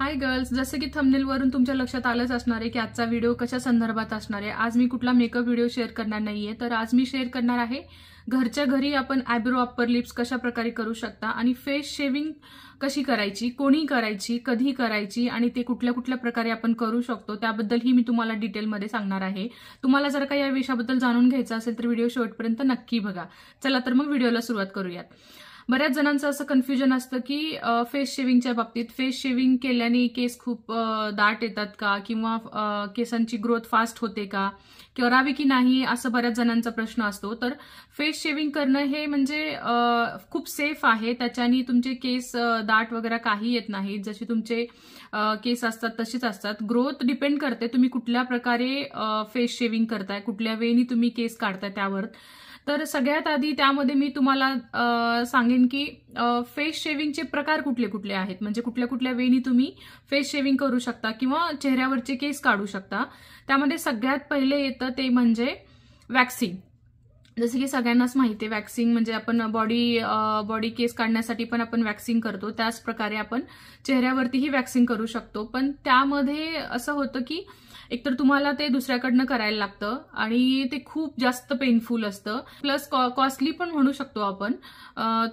Hi girls, जसं की थंबनेलवरून तुमच्या लक्षात आलंच असणार आहे की आजचा व्हिडिओ कशा संदर्भात असणार आहे। आज मी कुठला मेकअप व्हिडिओ शेअर करणार नाहीये, तर आज मी शेअर करणार आहे घरच्या घरी आपण आयब्रो अप्पर लिप्स कशा प्रकारे करू शकता आणि फेस शेविंग कशी करायची, कोणी करायची, कधी करायची आणि ते कुठल्या कुठल्या प्रकारे आपण करू शकतो त्याबद्दल मी तुम्हाला डिटेलमध्ये सांगणार आहे। तुम्हाला जर का या विषयाबद्दल जाणून घ्यायचं असेल तर व्हिडिओ शेवटपर्यंत नक्की बघा। चला तर मग व्हिडिओला सुरुवात करूयात। बऱ्याच जणांचं असं कन्फ्युजन असतं की फेस शेविंगच्या बाबतीत फेस शेविंग केल्याने केस खूप दाट येतात का किंवा केसांची ग्रोथ फास्ट होते का किंवा राहावी की नाही, असं बऱ्याच जणांचा प्रश्न असतो। तर फेस शेविंग करणं हे म्हणजे खूप सेफ आहे, त्याच्याने तुमचे केस दाट वगैरे काही येत नाही, जसे तुमचे केस असतात तशीच असतात। ग्रोथ डिपेंड करते तुम्ही कुठल्या प्रकारे फेस शेविंग करताय, कुठल्या वेळी तुम्ही केस काढताय त्यावर। तर सगळ्यात आधी त्यामध्ये मी तुम्हाला सांगेन की फेस शेविंगचे प्रकार कुठले कुठले आहेत, म्हणजे कुठल्या कुठल्या वेळी तुम्ही फेस शेविंग करू शकता किंवा चेहऱ्यावरचे केस काढू शकता। त्यामध्ये सगळ्यात पहिले येतं ते म्हणजे वॅक्सिंग। जसे की सगळ्यांनाच माहिती आहे वॅक्सिंग म्हणजे आपण बॉडी केस काढण्यासाठी पण आपण वॅक्सिंग करतो, त्याच प्रकारे आपण चेहऱ्यावरतीही वॅक्सिंग करू शकतो। पण त्यामध्ये असं होतं की एकतर तुम्हाला ते दुसऱ्याकडनं करायला लागतं आणि ते खूप जास्त पेनफुल असतं, प्लस कॉस्टली पण म्हणू शकतो आपण।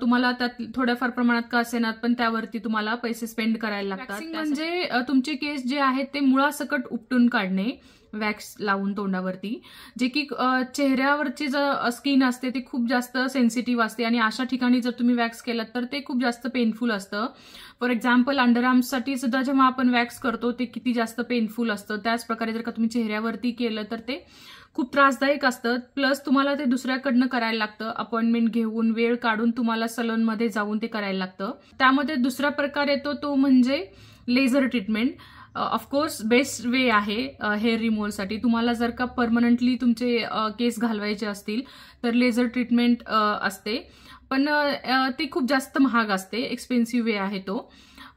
तुम्हाला त्यात थोड्याफार प्रमाणात का असेनात पण त्यावरती तुम्हाला पैसे स्पेंड करायला लागतात। म्हणजे तुमचे केस जे आहेत ते मुळासकट उपटून काढणे वॅक्स लावून तोंडावरती, जे की चेहऱ्यावरची स्किन असते ते खूप जास्त सेन्सिटिव्ह असते आणि अशा ठिकाणी जर तुम्ही वॅक्स केलात तर ते खूप जास्त पेनफुल असतं। फॉर एक्झाम्पल अंडरआर्म्ससाठी सुद्धा जेव्हा आपण वॅक्स करतो ते किती जास्त पेनफुल असतं, त्याच प्रकारे जर का तुम्ही चेहऱ्यावरती केलं तर ते खूप त्रासदायक असतं। प्लस तुम्हाला ते दुसऱ्याकडनं करायला लागतं, अपॉइंटमेंट घेऊन वेळ काढून तुम्हाला सलूनमध्ये जाऊन ते करायला लागतं। त्यामध्ये दुसरा प्रकार येतो तो म्हणजे laser treatment. Of course best way आहे हेअर रिमूव्हलसाठी। तुम्हाला जर का परमनंटली तुमचे केस घालवायचे असतील तर लेझर ट्रीटमेंट असते, पण ते खूप जास्त महाग असते, एक्सपेन्सिव्ह वे आहे तो।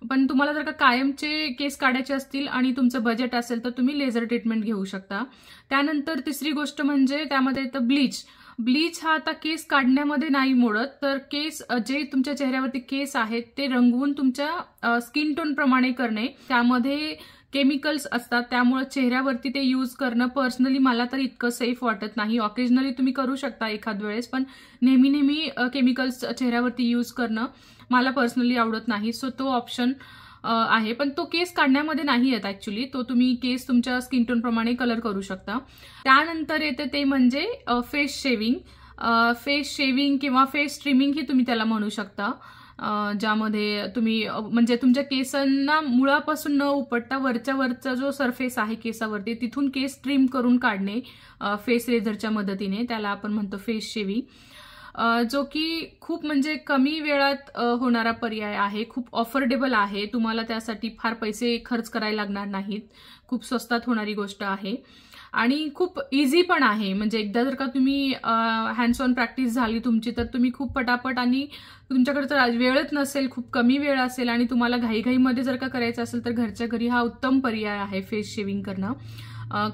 पण तुम्हाला जर का कायमचे केस काढायचे असतील आणि तुमचं बजेट असेल तर तुम्ही लेझर ट्रीटमेंट घेऊ शकता। त्यानंतर तिसरी गोष्ट म्हणजे त्यामध्ये येतं ब्लीच। ब्लीच हा आता केस काढण्यामध्ये नाही मोडत, तर केस जे तुमच्या चेहऱ्यावरती केस आहेत ते रंगवून तुमच्या स्किन टोन प्रमाणे करणे, त्यामध्ये केमिकल्स असतात, त्यामुळे चेहऱ्यावरती ते यूज करणं पर्सनली मला तर इतकं सेफ वाटत नाही। ऑकेजनली तुम्ही करू शकता एखाद वेळेस, पण नेहमी केमिकल्स चेहऱ्यावरती यूज करणं मला पर्सनली आवडत नाही। सो तो ऑप्शन आहे, पण तो केस काढण्यामध्ये नाही येत ऍक्च्युली, तो तुम्ही केस तुमच्या स्किन टोन प्रमाणे कलर करू शकता। त्यानंतर येते ते म्हणजे फेस शेविंग। फेस शेविंग किंवा फेस ट्रिमिंग ही तुम्ही त्याला म्हणू शकता, ज्यामध्ये तुम्ही म्हणजे तुमच्या केसांना मुळापासून न उपटता वरचा जो सरफेस आहे केसावरती तिथून केस ट्रिम करून काढणे फेस रेझरच्या मदतीने, त्याला आपण म्हणतो फेस शेविंग, जो की खूप म्हणजे कमी वेळात होणारा पर्याय आहे, खूप ऑफोर्डेबल आहे, तुम्हाला त्यासाठी फार पैसे खर्च करायला लागणार नाहीत, खूप स्वस्तात होणारी गोष्ट आहे आणि खूप इझी पण आहे। म्हणजे एकदा जर का तुम्ही हँड्स ऑन प्रॅक्टिस झाली तुमची तर तुम्ही खूप पटापट, आणि तुमच्याकडे जर वेळच नसेल, खूप कमी वेळ असेल आणि तुम्हाला घाईघाईमध्ये जर का करायचं असेल तर घरच्या घरी हा उत्तम पर्याय आहे फेस शेविंग करणं।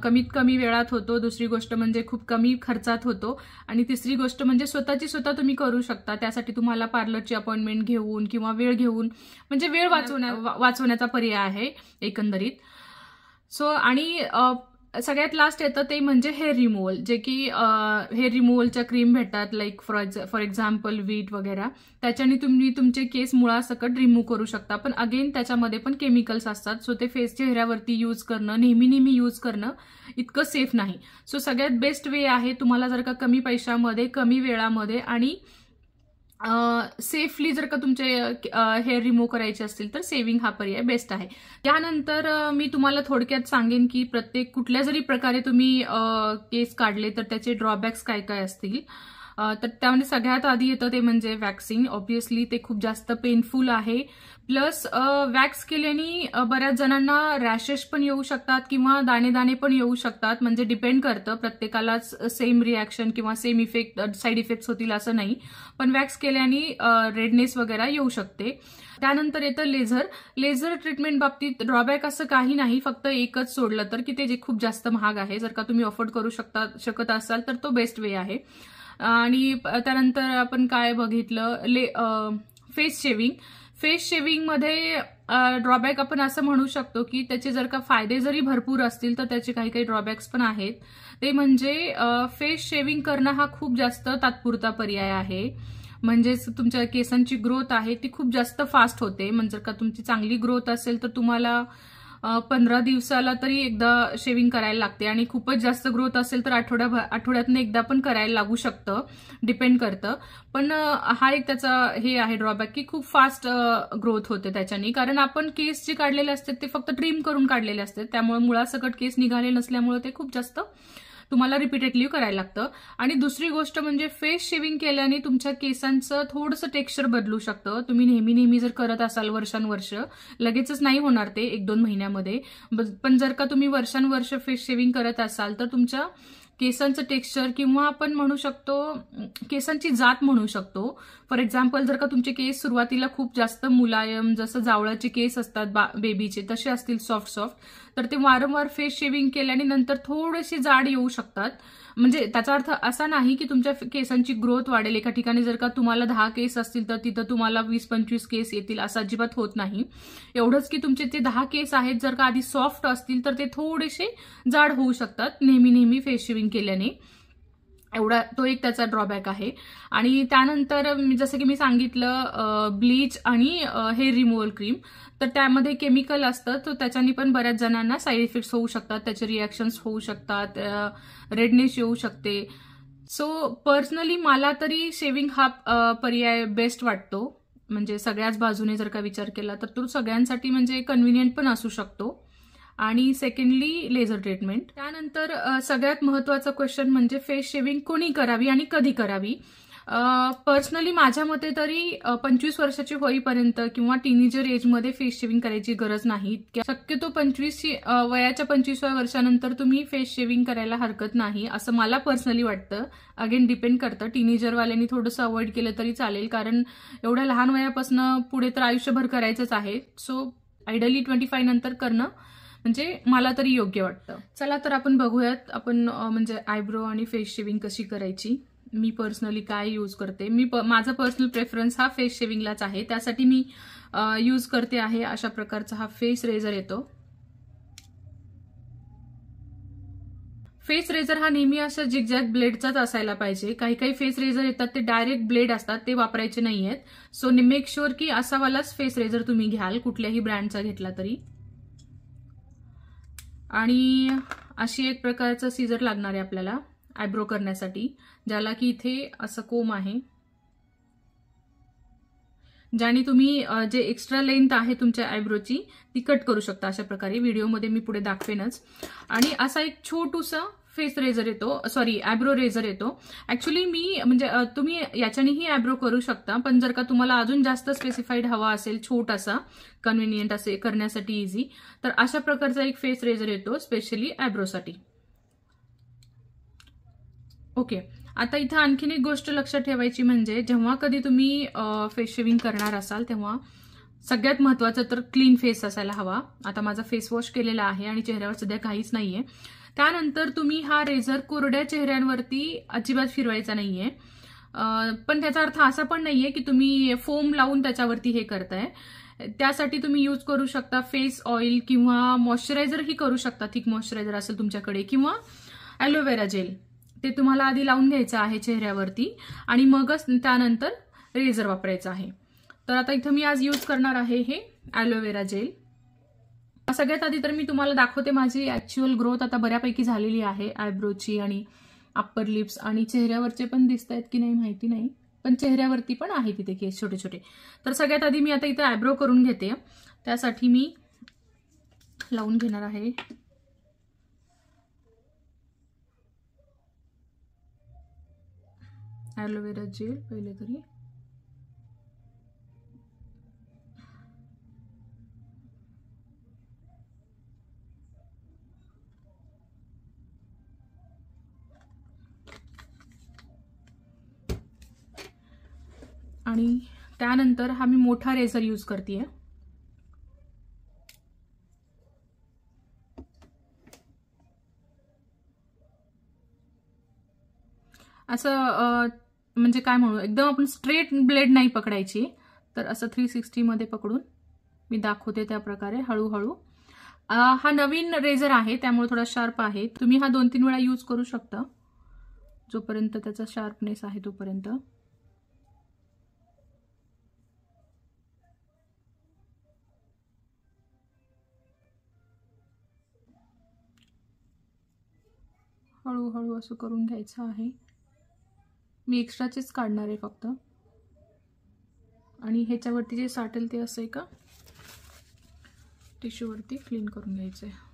कमीत कमी वेळात होतो, दुसरी गोष्ट म्हणजे खूप कमी खर्चात होतो आणि तिसरी गोष्ट म्हणजे स्वतः तुम्ही करू शकता। त्यासाठी तुम्हाला पार्लरची अपॉइंटमेंट घेऊन किंवा वेळ घेऊन म्हणजे वेळ वाचवण्याचा पर्याय आहे एकंदरीत। सो आणि सगळ्यात लास्ट येतं ते म्हणजे हेअर रिमूव्हल, जे की हेअर रिमूव्हलच्या क्रीम भेटतात, लाईक फॉर एक्झाम्पल वीट वगैरे, त्याच्याने तुम्ही तुमचे केस मुळासकट रिमूव्ह करू शकता। पण अगेन त्याच्यामध्ये पण केमिकल्स असतात, सो ते फेस चेहऱ्यावरती यूज करणं नेहमी यूज करणं इतकं सेफ नाही। सो सगळ्यात बेस्ट वे आहे, तुम्हाला जर का कमी पैशामध्ये कमी वेळामध्ये आणि सेफली जर का तुमचे हेअर रिमूव्ह करायचे असतील तर सेविंग हा पर्याय बेस्ट आहे। त्यानंतर मी तुम्हाला थोडक्यात सांगेन की कुठल्या जरी प्रकारे तुम्ही केस काढले तर त्याचे ड्रॉबॅक्स काय काय असतील। तर त्यामध्ये सगळ्यात आधी येतं ते म्हणजे वॅक्सिंग। ऑब्व्हियसली ते खूप जास्त पेनफुल आहे, प्लस वॅक्स केल्याने बऱ्याच जणांना रॅशेस पण येऊ शकतात किंवा दाणे पण येऊ शकतात, म्हणजे डिपेंड करतं, प्रत्येकालाच सेम रिॲक्शन किंवा सेम इफेक्ट साईड इफेक्ट्स होतील असं नाही, पण वॅक्स केल्याने रेडनेस वगैरे येऊ शकते। त्यानंतर येतं लेझर ट्रीटमेंट बाबतीत ड्रॉबॅक असं काही नाही, फक्त एकच सोडलं तर की ते जे खूप जास्त महाग आहे। जर का तुम्ही अफोर्ड करू शकत असाल तर तो बेस्ट वे आहे। आणि त्यानंतर आपण काय बघितलं, फेस शेविंग। फेस शेविंगमध्ये ड्रॉबॅक आपण असं म्हणू शकतो की त्याचे जर का फायदे जरी भरपूर असतील तर त्याचे काही काही ड्रॉबॅक्स पण आहेत. ते म्हणजे फेस शेविंग करणं हा खूप जास्त तात्पुरता पर्याय आहे. म्हणजेच तुमच्या केसांची ग्रोथ आहे ती खूप जास्त फास्ट होते. म्हणजे जर का तुमची चांगली ग्रोथ असेल तर तुम्हाला 15 दिवसाला तरी एकदा शेविंग करायला लागते आणि खूपच जास्त ग्रोथ असेल तर आठवड्यातून एकदा पण करायला लागू शकतं, डिपेंड करतं. पण हा एक त्याचा हे आहे ड्रॉबॅक की खूप फास्ट ग्रोथ होते त्याच्याने. कारण आपण केस जे काढलेले असतात ते फक्त ट्रिम करून काढलेले असतात, त्यामुळे मुळासकट केस निघाले नसल्यामुळे ते खूप जास्त तुम्हाला रिपीटेडली करायला लागतं. आणि दुसरी गोष्ट म्हणजे फेस शेविंग केल्याने तुमच्या केसांचं थोडंसं टेक्स्चर बदलू शकतं. तुम्ही नेहमी जर करत असाल वर्षानुवर्ष, लगेचच नाही होणार ते 1-2 महिन्यामध्ये, पण जर का तुम्ही वर्षानुवर्ष फेस शेविंग करत असाल तर तुमच्या केसांचं टेक्स्चर किंवा आपण म्हणू शकतो केसांची जात म्हणू शकतो. फॉर एक्झाम्पल जर का तुमचे केस सुरुवातीला खूप जास्त मुलायम जसं जावळाचे केस असतात बेबीचे तसे असतील सॉफ्ट, तर ते वारंवार फेस शेविंग केल्याने नंतर थोडेसे जाड येऊ शकतात. म्हणजे त्याचा अर्थ असा नाही की तुमच्या केसांची ग्रोथ वाढेल. एका ठिकाणी जर का तुम्हाला 10 केस असतील तर तिथं तुम्हाला 20-25 केस येतील असं अजिबात होत नाही. एवढंच की तुमचे ते 10 केस आहेत जर का आधी सॉफ्ट असतील तर ते थोडेसे जाड होऊ शकतात नेहमी फेस शेविंग केल्याने. एवढा तो एक त्याचा ड्रॉबॅक आहे. आणि त्यानंतर जसं की मी सांगितलं ब्लीच आणि हेअर रिमूव्हल क्रीम, तर त्यामध्ये केमिकल असतं, तर त्याच्यानी पण बऱ्याच जणांना साईड इफेक्ट्स होऊ शकतात, त्याचे रिॲक्शन्स होऊ शकतात, रेडनेस येऊ शकते. सो पर्सनली मला तरी शेविंग हा पर्याय बेस्ट वाटतो. म्हणजे सगळ्याच बाजूने जर का विचार केला तर तो सगळ्यांसाठी म्हणजे कन्व्हिनियंट पण असू शकतो. आणि सेकंडली लेझर ट्रीटमेंट. त्यानंतर सगळ्यात महत्त्वाचा क्वेश्चन म्हणजे फेस शेविंग कोणी करावी आणि कधी करावी. पर्सनली माझ्या मते तरी 25 वर्षाची होईपर्यंत किंवा टीनेजर एजमध्ये फेस शेविंग करायची गरज नाही. शक्यतो वयाच्या 25व्या वर्षानंतर तुम्ही फेस शेविंग करायला हरकत नाही असं मला पर्सनली वाटतं. अगेन डिपेंड करतं. टीनेजरवाल्यांनी थोडंसं अवॉइड केलं तरी चालेल, कारण एवढ्या लहान वयापासून पुढे तर आयुष्यभर करायचंच आहे. सो आयडली 25 नंतर करणं म्हणजे मला तरी योग्य वाटतं. चला तर आपण बघूयात आपण म्हणजे आयब्रो आणि फेस शेविंग कशी करायची. मी पर्सनली काय यूज करते. माझा पर्सनल प्रेफरन्स हा फेस शेविंगलाच आहे. त्यासाठी मी यूज करते आहे अशा प्रकारचा हा फेस रेझर येतो. फेस रेझर हा नेहमी असा झिगझॅग ब्लेडचाच असायला पाहिजे. काही फेस रेझर येतात ते डायरेक्ट ब्लेड असतात, ते वापरायचे नाहीयेत. सो मेक शुअर की असावालाच फेस रेझर तुम्ही घ्याल, कुठल्याही ब्रँडचा घेतला तरी. आणि अशी एक प्रकारचं सीझर लागणार आहे आपल्याला आयब्रो करण्यासाठी, ज्याला की इथे असं कोम आहे, ज्याने तुम्ही जे एक्स्ट्रा लेंथ आहे तुमच्या आयब्रोची ती कट करू शकता अशा प्रकारे. व्हिडिओमध्ये मी पुढे दाखवेनच. आणि असा एक छोटूसा फेस रेझर येतो, सॉरी आयब्रो रेझर येतो. ऍक्च्युली मी म्हणजे तुम्ही याच्यानेही आयब्रो करू शकता, पण जर का तुम्हाला अजून जास्त स्पेसिफाईड हवा असेल, छोटासा कन्व्हिनियंट असे करण्यासाठी इझी, तर अशा प्रकारचा एक फेस रेझर येतो स्पेशली आयब्रोसाठी. ओके. आता इथं आणखीन एक गोष्ट लक्षात ठेवायची म्हणजे जेव्हा कधी तुम्ही फेस शेविंग करणार असाल तेव्हा सगळ्यात महत्त्वाचं तर क्लीन फेस असायला हवा. आता माझा फेस वॉश केलेला आहे आणि चेहऱ्यावर सध्या काहीच नाहीये. त्यानंतर तुम्ही हा रेझर कोरड्या चेहऱ्यांवरती अजिबात फिरवायचा नाहीये. पण त्याचा अर्थ असा पण नाहीये की तुम्ही फोम लावून त्याच्यावरती हे करताय. त्यासाठी तुम्ही यूज करू शकता फेस ऑइल किंवा मॉइश्चरायझरही करू शकता. थिक मॉइश्चरायझर असेल तुमच्याकडे किंवा ॲलोवेरा जेल, ते तुम्हाला आधी लावून घ्यायचं आहे चेहऱ्यावरती आणि मगच त्यानंतर रेझर वापरायचं आहे. तर आता इथं मी आज यूज करणार आहे हे ॲलोवेरा जेल. सगळ्यात आधी तर मी तुम्हाला दाखवते माझी ऍक्च्युअल ग्रोथ आता बऱ्यापैकी झालेली आहे आयब्रोची आणि अप्पर लिप्स, आणि चेहऱ्यावरचे पण दिसत आहेत की नाही माहिती नाही, पण चेहऱ्यावरती पण आहे तिथे केस छोटे छोटे. तर सगळ्यात आधी मी आता इथे आयब्रो करून घेते. त्यासाठी मी लावून घेणार आहे ॲलोवेरा जेल पहिले तरी. आणि त्यानंतर हा मी मोठा रेझर यूज करतेय. असं म्हणजे काय म्हणू, एकदम आपण स्ट्रेट ब्लेड नाही पकडायची, तर असं 360 मध्ये पकडून मी दाखवते त्या प्रकारे हळूहळू. हा नवीन रेझर आहे त्यामुळे थोडा शार्प आहे. तुम्ही हा 2-3 वेळा यूज करू शकता जोपर्यंत त्याचा शार्पनेस आहे तोपर्यंत. हळूहळू असं करून घ्यायचं आहे. मी एक्स्ट्राचेच काढणार आहे फक्त. आणि ह्याच्यावरती जे साठेल ते असं एका टिश्यूवरती क्लीन करून घ्यायचं आहे.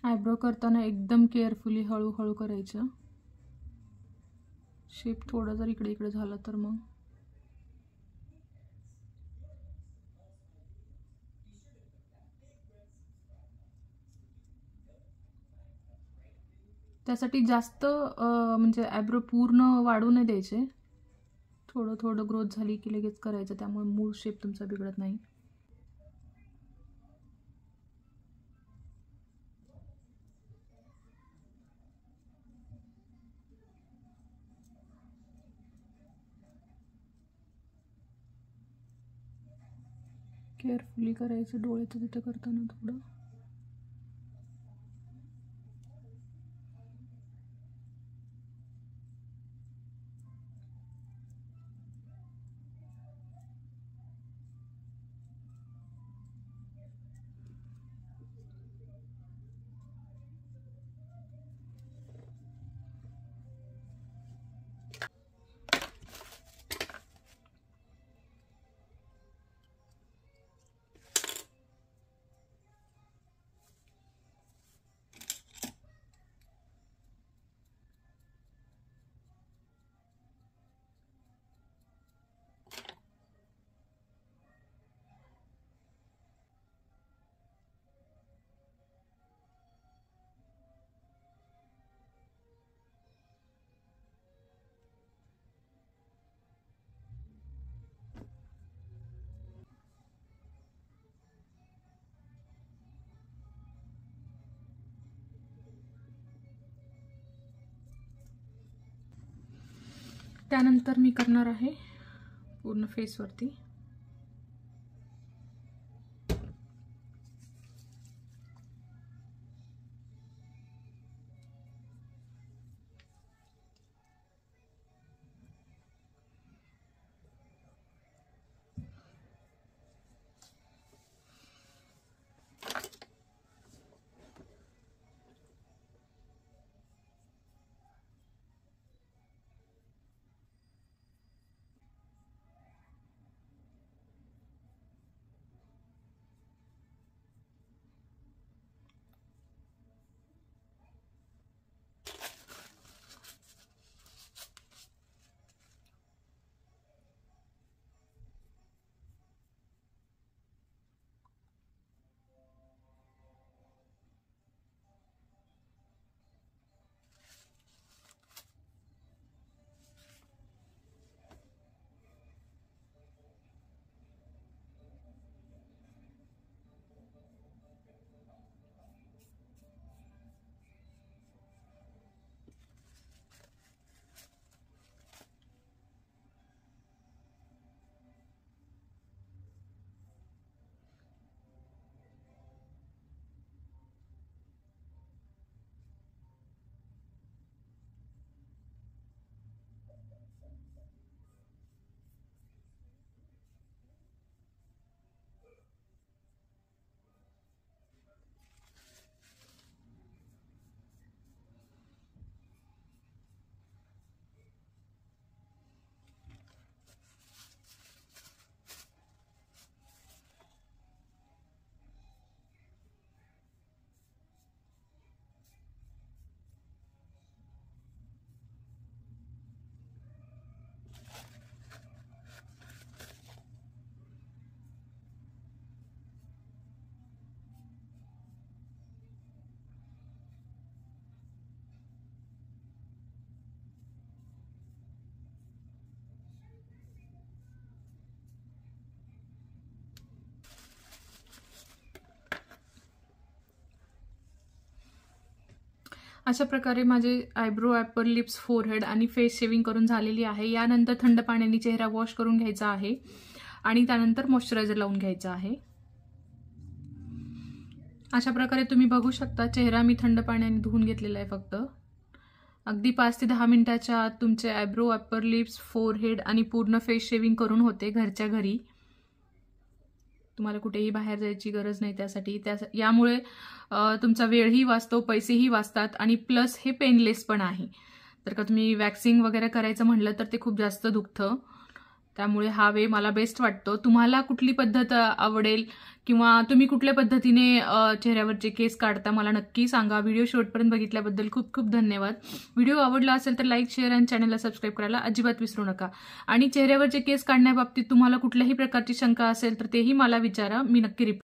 आयब्रो करताना एकदम केअरफुली हळूहळू करायचं. शेप थोडा जर इकडे इकडे झाला तर मग त्यासाठी जास्त म्हणजे आयब्रो पूर्ण वाढू नाही द्यायचे. थोडं थोडं ग्रोथ झाली की लगेच करायचं, त्यामुळे मूळ शेप तुमचा बिघडत नाही. केअरफुली करायचं डोळ्याचं तिथं करताना थोडं. त्यानंतर मी करणार आहे पूर्ण फेसवरती. अशा प्रकारे माझे आयब्रो, अपर लिप्स, फोरहेड आणि फेस शेविंग करून झालेली आहे। यानंतर थंड पाण्याने चेहरा वॉश करून घ्यायचा आहे आणि त्यानंतर मॉइश्चरायझर लावून घ्यायचा आहे। अशा प्रकारे तुम्ही बघू शकता चेहरा मी थंड पाण्याने धुवून घेतलेला आहे। फक्त अगदी 5 ते 10 मिनिटाच्या आत तुमचे आयब्रो, अपर लिप्स, फोरहेड आणि पूर्ण फेस शेविंग करून होते घरच्या घरी। तुम्हाला कुठेही बाहेर जायची गरज नाही त्यासाठी। यामुळे तुमचा वेळही वाचतो, पैसेही वाचतात आणि प्लस हे पेनलेस पण आहे। तर का तुम्ही वॅक्सिंग वगैरे करायचं म्हटलं तर ते खूप जास्त दुखतं, त्यामुळे हा वे मला बेस्ट वाटतो। तुम्हाला कुठली पद्धत आवडेल किंवा तुम्ही कुठल्या पद्धतीने चेहऱ्यावरचे केस काढता मला नक्की सांगा। व्हिडिओ शेवटपर्यंत बघितल्याबद्दल खूप खूप धन्यवाद। व्हिडिओ आवडला असेल तर लाईक, शेअर आणि चॅनलला सबस्क्राईब करायला अजिबात विसरू नका। आणि चेहऱ्यावरचे केस काढण्याबाबतीत तुम्हाला कुठल्याही प्रकारची शंका असेल तर तेही मला विचारा, मी नक्की